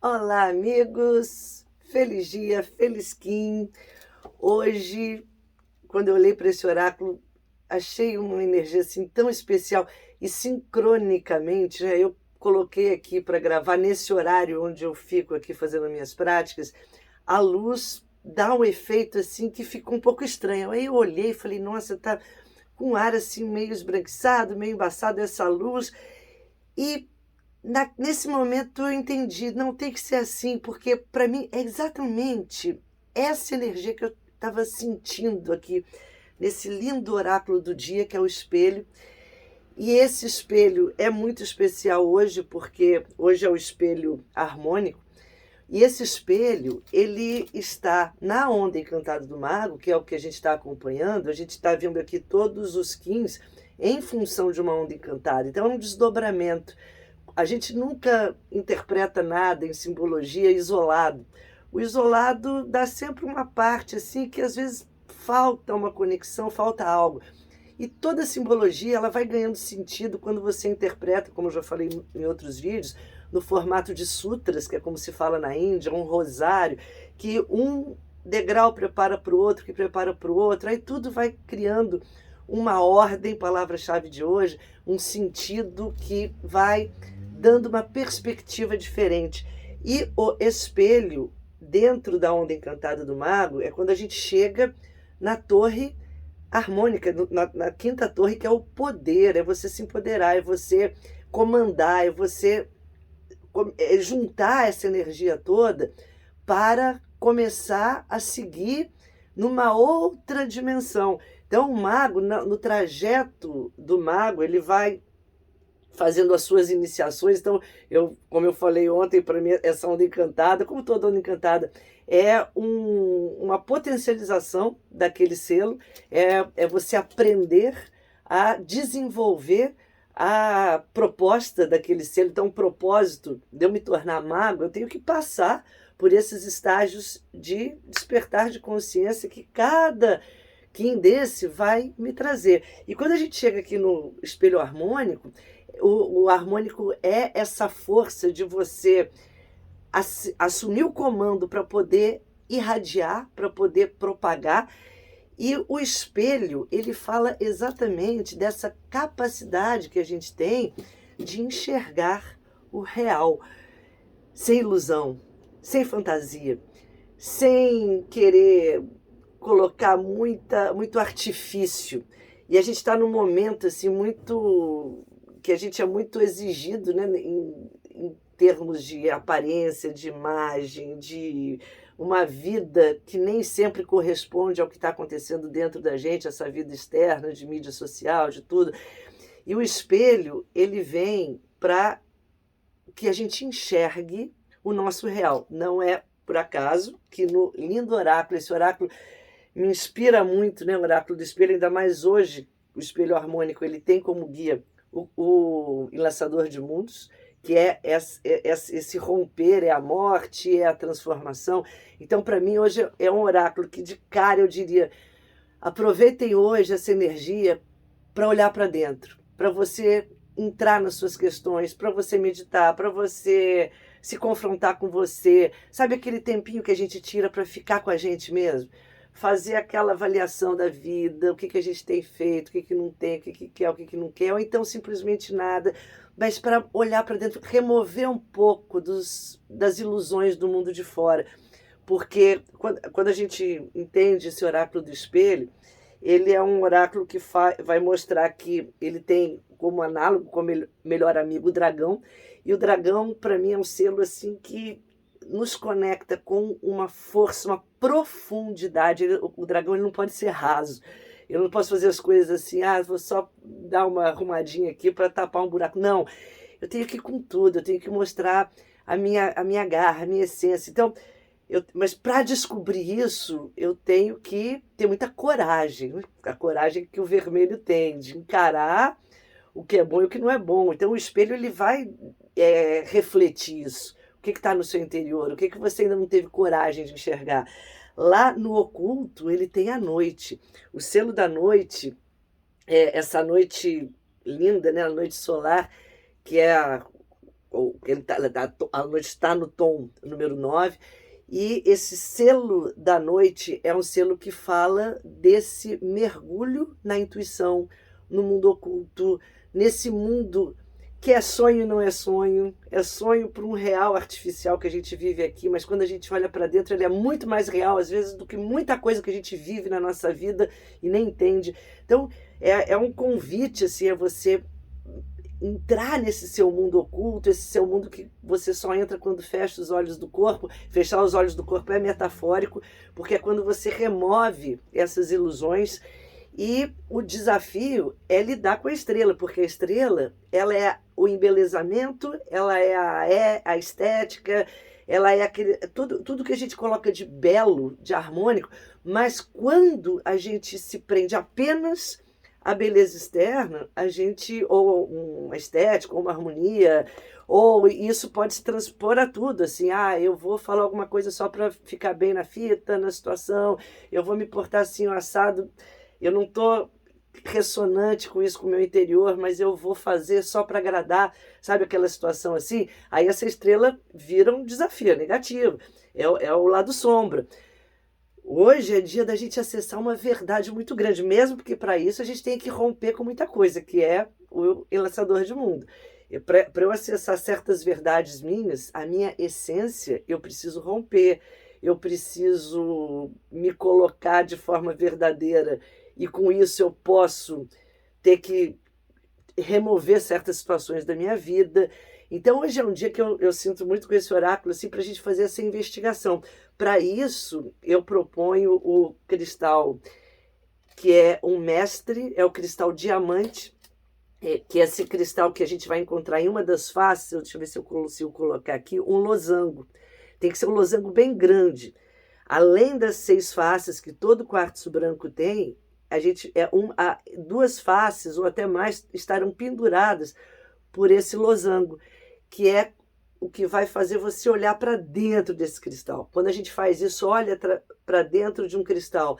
Olá, amigos! Feliz dia, feliz Kim! Hoje, quando eu olhei para esse oráculo, achei uma energia assim tão especial e sincronicamente, né, eu coloquei aqui para gravar nesse horário onde eu fico aqui fazendo minhas práticas, a luz dá um efeito assim que ficou um pouco estranho. Aí eu olhei e falei, nossa, tá com um ar assim meio esbranquiçado, meio embaçado essa luz. E nesse momento eu entendi, não tem que ser assim, porque para mim é exatamente essa energia que eu estava sentindo aqui, nesse lindo oráculo do dia, que é o espelho. E esse espelho é muito especial hoje, porque hoje é o espelho harmônico. E esse espelho, ele está na onda encantada do mago, que é o que a gente está acompanhando. A gente está vendo aqui todos os quins em função de uma onda encantada. Então é um desdobramento. A gente nunca interpreta nada em simbologia isolado. O isolado dá sempre uma parte assim que às vezes falta uma conexão, falta algo. E toda simbologia ela vai ganhando sentido quando você interpreta, como eu já falei em outros vídeos, no formato de sutras, que é como se fala na Índia, um rosário, que um degrau prepara para o outro, que prepara para o outro, aí tudo vai criando uma ordem, palavra-chave de hoje, um sentido que vai dando uma perspectiva diferente. E o espelho, dentro da onda encantada do mago, é quando a gente chega na torre harmônica, na quinta torre, que é o poder, é você se empoderar, é você comandar, é você juntar essa energia toda para começar a seguir numa outra dimensão. Então, o mago, no trajeto do mago, ele vai fazendo as suas iniciações. Então, como eu falei ontem, para mim, essa onda encantada, como toda onda encantada, é uma potencialização daquele selo, é você aprender a desenvolver a proposta daquele selo. Então, o propósito de eu me tornar mago, eu tenho que passar por esses estágios de despertar de consciência que cada Kim desse vai me trazer. E quando a gente chega aqui no espelho harmônico, o harmônico é essa força de você assumir o comando para poder irradiar, para poder propagar. E o espelho, ele fala exatamente dessa capacidade que a gente tem de enxergar o real, sem ilusão, sem fantasia, sem querer colocar muito artifício. E a gente está num momento assim muito que a gente é muito exigido, né, em termos de aparência, de imagem, de uma vida que nem sempre corresponde ao que está acontecendo dentro da gente, essa vida externa, de mídia social, de tudo. E o espelho, ele vem para que a gente enxergue o nosso real. Não é por acaso que no lindo oráculo, esse oráculo me inspira muito, né, o oráculo do espelho, ainda mais hoje, o espelho harmônico, ele tem como guia o enlaçador de mundos, que é esse romper, é a morte, é a transformação. Então, para mim, hoje é um oráculo que, de cara, eu diria, aproveitem hoje essa energia para olhar para dentro, para você entrar nas suas questões, para você meditar, para você se confrontar com você. Sabe aquele tempinho que a gente tira para ficar com a gente mesmo? Fazer aquela avaliação da vida, o que a gente tem feito, o que não tem, o que quer, o que não quer, ou então simplesmente nada, mas para olhar para dentro, remover um pouco das ilusões do mundo de fora. Porque quando a gente entende esse oráculo do espelho, ele é um oráculo que vai mostrar que ele tem como análogo, como melhor amigo, o dragão. E o dragão, para mim, é um selo assim que nos conecta com uma força, uma profundidade. O dragão ele não pode ser raso. Eu não posso fazer as coisas assim, vou só dar uma arrumadinha aqui para tapar um buraco. Não, eu tenho que ir com tudo, eu tenho que mostrar a minha garra, a minha essência. Então, mas para descobrir isso, eu tenho que ter muita coragem, a coragem que o vermelho tem, de encarar o que é bom e o que não é bom. Então o espelho ele vai refletir isso. O que está no seu interior? O que você ainda não teve coragem de enxergar? Lá no oculto, ele tem a noite. O selo da noite, essa noite linda, né? A noite solar, que é a noite está no tom número 9. E esse selo da noite é um selo que fala desse mergulho na intuição, no mundo oculto, nesse mundo que é sonho e não é sonho para um real artificial que a gente vive aqui, mas quando a gente olha para dentro ele é muito mais real, às vezes, do que muita coisa que a gente vive na nossa vida e nem entende. Então, é um convite assim, a você entrar nesse seu mundo oculto, esse seu mundo que você só entra quando fecha os olhos do corpo. Fechar os olhos do corpo é metafórico, porque é quando você remove essas ilusões. E o desafio é lidar com a estrela, porque a estrela, ela é o embelezamento, ela é a estética, ela é tudo que a gente coloca de belo, de harmônico, mas quando a gente se prende apenas à beleza externa, a gente, ou uma estética, ou uma harmonia, ou isso pode se transpor a tudo, assim, eu vou falar alguma coisa só para ficar bem na fita, na situação, eu vou me portar assim, o assado, eu não estou ressonante com isso, com o meu interior, mas eu vou fazer só para agradar, sabe aquela situação assim? Aí essa estrela vira um desafio negativo, é o lado sombra. Hoje é dia da gente acessar uma verdade muito grande, mesmo porque para isso a gente tem que romper com muita coisa, que é o enlaçador de mundo. Para eu acessar certas verdades minhas, a minha essência, eu preciso romper, eu preciso me colocar de forma verdadeira, e com isso eu posso ter que remover certas situações da minha vida. Então hoje é um dia que eu sinto muito com esse oráculo assim, para a gente fazer essa investigação. Para isso eu proponho o cristal que é um mestre, é o cristal diamante, que é esse cristal que a gente vai encontrar em uma das faces. Deixa eu ver se eu consigo colocar aqui, um losango. Tem que ser um losango bem grande. Além das 6 faces que todo quartzo branco tem, a gente duas faces ou até mais estarão penduradas por esse losango, que é o que vai fazer você olhar para dentro desse cristal. Quando a gente faz isso, olha para dentro de um cristal,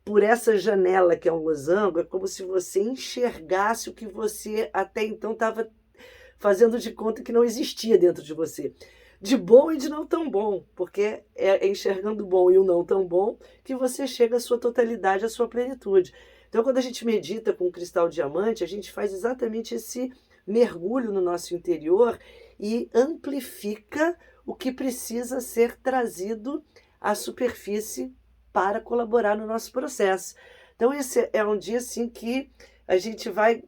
por essa janela que é um losango, é como se você enxergasse o que você até então estava fazendo de conta que não existia dentro de você. De bom e de não tão bom, porque é enxergando o bom e o não tão bom que você chega à sua totalidade, à sua plenitude. Então, quando a gente medita com o cristal diamante, a gente faz exatamente esse mergulho no nosso interior e amplifica o que precisa ser trazido à superfície para colaborar no nosso processo. Então, esse é um dia assim que a gente vai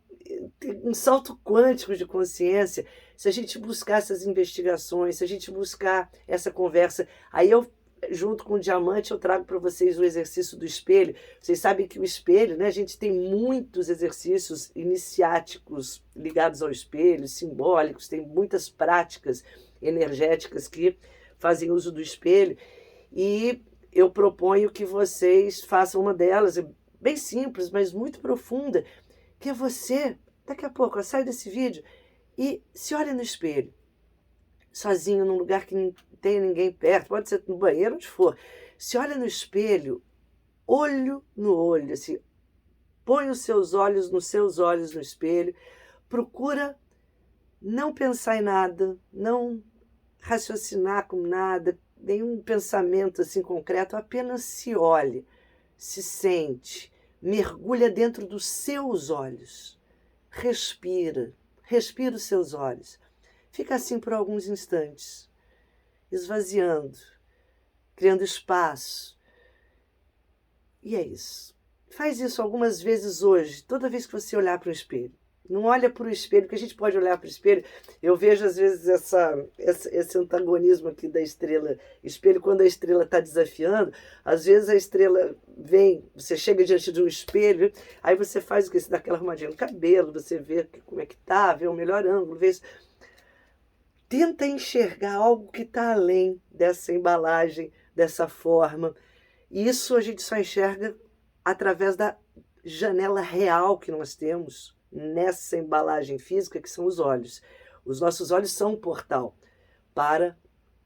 ter um salto quântico de consciência. Se a gente buscar essas investigações, se a gente buscar essa conversa, aí eu, junto com o diamante, eu trago para vocês o exercício do espelho. Vocês sabem que o espelho, né, a gente tem muitos exercícios iniciáticos ligados ao espelho, simbólicos, tem muitas práticas energéticas que fazem uso do espelho, e eu proponho que vocês façam uma delas, bem simples, mas muito profunda, que é você, daqui a pouco, sai desse vídeo e se olha no espelho, sozinho, num lugar que não tem ninguém perto, pode ser no banheiro, onde for. Se olha no espelho, olho no olho, assim, põe os seus olhos nos seus olhos no espelho, procura não pensar em nada, não raciocinar com nada, nenhum pensamento assim concreto, apenas se olhe, se sente, mergulha dentro dos seus olhos, respira os seus olhos, fica assim por alguns instantes, esvaziando, criando espaço, e é isso. Faz isso algumas vezes hoje, toda vez que você olhar para o espelho. Não olha para o espelho, porque a gente pode olhar para o espelho. Eu vejo às vezes esse antagonismo aqui da estrela espelho, quando a estrela está desafiando. Às vezes a estrela vem, você chega diante de um espelho, aí você faz o que? Você dá aquela arrumadinha no cabelo, você vê como é que tá, vê o melhor ângulo, vê isso. Tenta enxergar algo que está além dessa embalagem, dessa forma. E isso a gente só enxerga através da janela real que nós temos nessa embalagem física, que são os olhos. Os nossos olhos são um portal para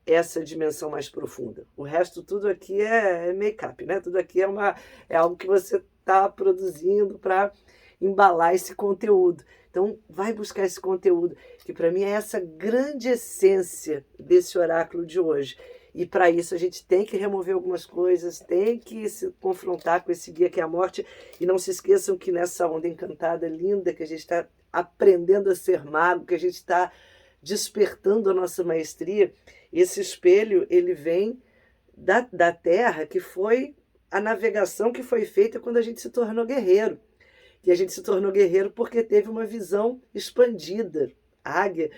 essa dimensão mais profunda. O resto tudo aqui é make-up, né? Tudo aqui é algo que você está produzindo para embalar esse conteúdo. Então, vai buscar esse conteúdo, que para mim é essa grande essência desse oráculo de hoje. E para isso a gente tem que remover algumas coisas, tem que se confrontar com esse guia que é a morte. E não se esqueçam que nessa onda encantada, linda, que a gente está aprendendo a ser mago, que a gente está despertando a nossa maestria, esse espelho, ele vem da Terra, que foi a navegação que foi feita quando a gente se tornou guerreiro. E a gente se tornou guerreiro porque teve uma visão expandida. A águia,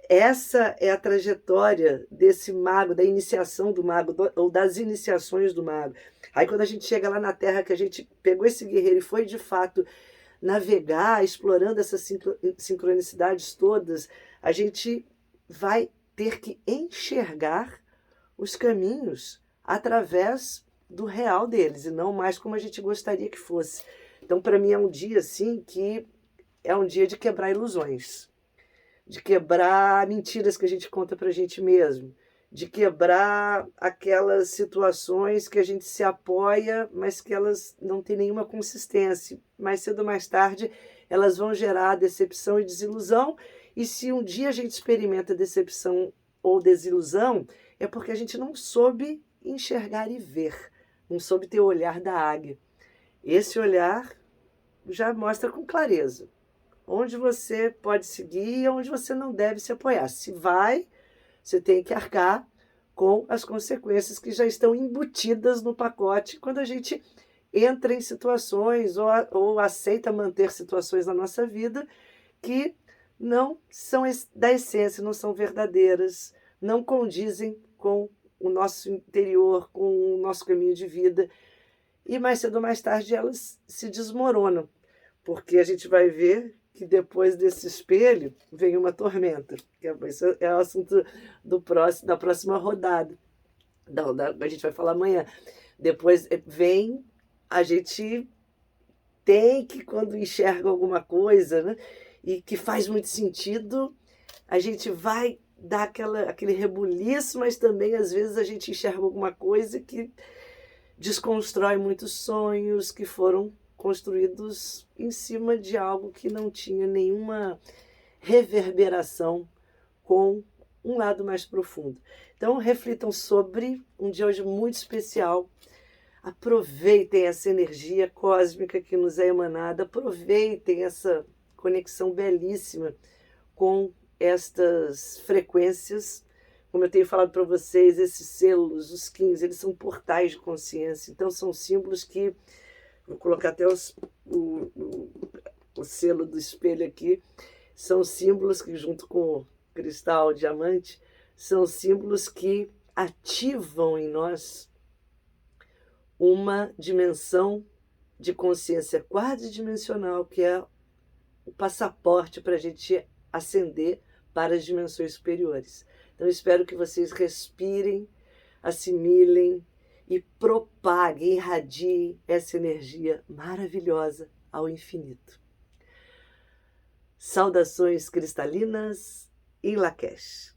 essa é a trajetória desse mago, da iniciação do mago, ou das iniciações do mago. Aí quando a gente chega lá na Terra, que a gente pegou esse guerreiro e foi de fato navegar, explorando essas sincronicidades todas, a gente vai ter que enxergar os caminhos através do real deles, e não mais como a gente gostaria que fosse. Então, para mim, é um dia assim que é um dia de quebrar ilusões, de quebrar mentiras que a gente conta para a gente mesmo, de quebrar aquelas situações que a gente se apoia, mas que elas não têm nenhuma consistência. Mais cedo ou mais tarde, elas vão gerar decepção e desilusão, e se um dia a gente experimenta decepção ou desilusão, é porque a gente não soube enxergar e ver, não soube ter o olhar da águia. Esse olhar já mostra com clareza onde você pode seguir e onde você não deve se apoiar. Se vai, você tem que arcar com as consequências que já estão embutidas no pacote quando a gente entra em situações ou aceita manter situações na nossa vida que não são da essência, não são verdadeiras, não condizem com o nosso interior, com o nosso caminho de vida. E mais cedo ou mais tarde elas se desmoronam, porque a gente vai ver que depois desse espelho vem uma tormenta, que é o assunto da próxima rodada. A gente vai falar amanhã. Depois vem, a gente tem que, quando enxerga alguma coisa, né, e que faz muito sentido, a gente vai dar aquele rebuliço, mas também às vezes a gente enxerga alguma coisa que desconstrói muitos sonhos que foram construídos em cima de algo que não tinha nenhuma reverberação com um lado mais profundo. Então, reflitam sobre um dia hoje muito especial. Aproveitem essa energia cósmica que nos é emanada, aproveitem essa conexão belíssima com estas frequências. Como eu tenho falado para vocês, esses selos, os 15, eles são portais de consciência. Então, são símbolos que... Vou colocar até o selo do espelho aqui. São símbolos que, junto com o cristal, o diamante, são símbolos que ativam em nós uma dimensão de consciência quadridimensional, que é o passaporte para a gente ascender para as dimensões superiores. Então, espero que vocês respirem, assimilem e propaguem, irradiem essa energia maravilhosa ao infinito. Saudações cristalinas em Lakesh.